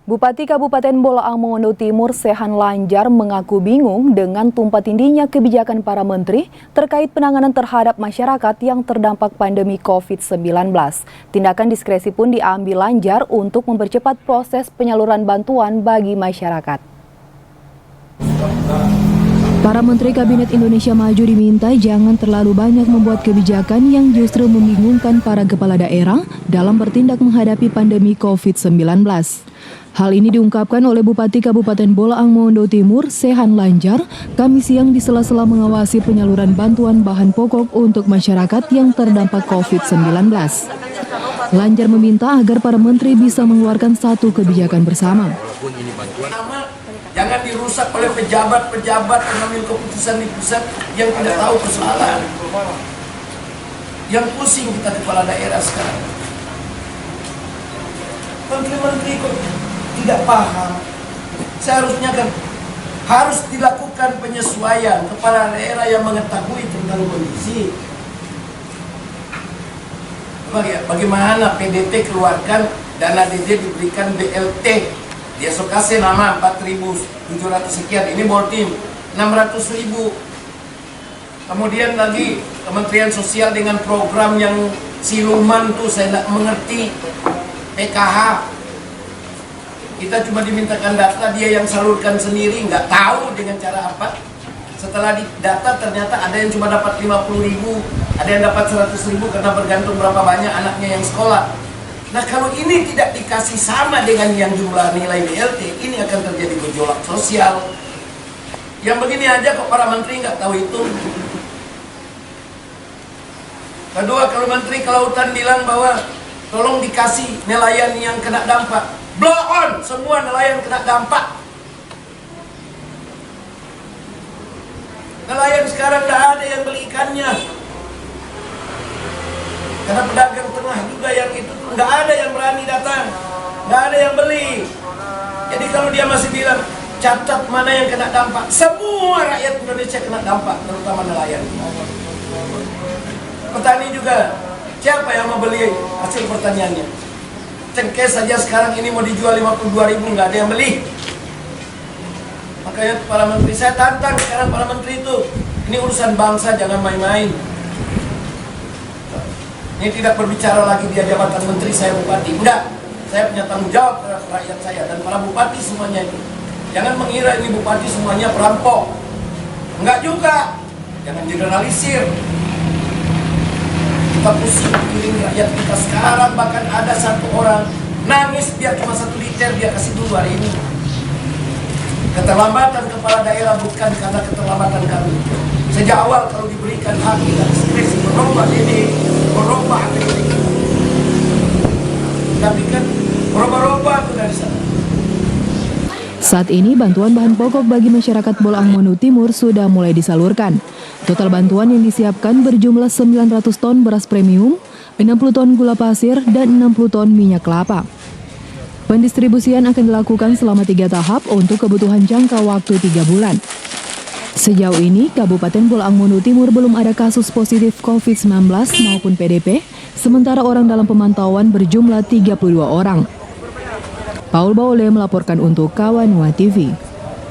Bupati Kabupaten Bolaang Mongondo Timur Sehan Lanjar mengaku bingung dengan tumpah tindihnya kebijakan para menteri terkait penanganan terhadap masyarakat yang terdampak pandemi COVID-19. Tindakan diskresi pun diambil Lanjar untuk mempercepat proses penyaluran bantuan bagi masyarakat. Para Menteri Kabinet Indonesia Maju diminta jangan terlalu banyak membuat kebijakan yang justru membingungkan para kepala daerah dalam bertindak menghadapi pandemi COVID-19. Hal ini diungkapkan oleh Bupati Kabupaten Bolaang Mongondo Timur, Sehan Lanjar, Kamis siang di sela-sela mengawasi penyaluran bantuan bahan pokok untuk masyarakat yang terdampak COVID-19. Lanjar meminta agar para menteri bisa mengeluarkan satu kebijakan bersama. Jangan dirusak oleh pejabat-pejabat pengambil keputusan di pusat yang tidak tahu persoalan. Yang pusing kita kepala daerah sekarang. Menteri-menteri kok tidak paham. Seharusnya kan harus dilakukan penyesuaian kepala daerah yang mengetahui tentang kondisi. Bagaimana PDT keluarkan dana DD diberikan BLT. Dia kasih nama 4.700 sekian, ini Boltim 600.000. Kemudian lagi Kementerian Sosial dengan program yang siluman tuh saya tidak mengerti, PKH. Kita cuma dimintakan data, dia yang salurkan sendiri, nggak tahu dengan cara apa. Setelah data ternyata ada yang cuma dapat 50.000, ada yang dapat 100.000 karena bergantung berapa banyak anaknya yang sekolah. Nah kalau ini tidak dikasih sama dengan yang jumlah nilai BLT, ini akan terjadi gejolak sosial. Yang begini aja kok para menteri nggak tahu itu. Kedua, kalau Menteri Kelautan bilang bahwa tolong dikasih nelayan yang kena dampak. Blow on, semua nelayan kena dampak. Nelayan sekarang nggak ada yang beli ikannya. Karena pedagang tengah juga yang itu nggak ada yang berani datang, nggak ada yang beli. Jadi kalau dia masih bilang catat mana yang kena dampak, semua rakyat Indonesia kena dampak, terutama nelayan. Petani juga, siapa yang mau beli hasil pertaniannya? Cengkeh saja sekarang ini mau dijual 52.000, nggak ada yang beli. Makanya para menteri, saya tantang sekarang para menteri itu, ini urusan bangsa, jangan main-main. Ini tidak berbicara lagi dia jabatan menteri, saya bupati. Enggak, saya punya tanggung jawab terhadap rakyat saya dan para bupati semuanya itu. Jangan mengira ini bupati semuanya perampok. Enggak juga, jangan generalisir. Kita pusing pikirin rakyat kita sekarang, bahkan ada satu orang nangis biar cuma 1 liter dia kasih dulu hari ini. Keterlambatan kepala daerah bukan karena keterlambatan kami. Sejak awal kalau diberikan hak dan diskresi merubah ini, merubah ini. Tapi kan merubah-rubah itu dari sana. Saat ini bantuan bahan pokok bagi masyarakat Bolaang Mongondo Timur sudah mulai disalurkan. Total bantuan yang disiapkan berjumlah 900 ton beras premium, 60 ton gula pasir, dan 60 ton minyak kelapa. Pendistribusian akan dilakukan selama 3 tahap untuk kebutuhan jangka waktu 3 bulan. Sejauh ini, Kabupaten Bolaang Mongondo Timur belum ada kasus positif COVID-19 maupun PDP, sementara orang dalam pemantauan berjumlah 32 orang. Paul Baole melaporkan untuk Kawanua TV.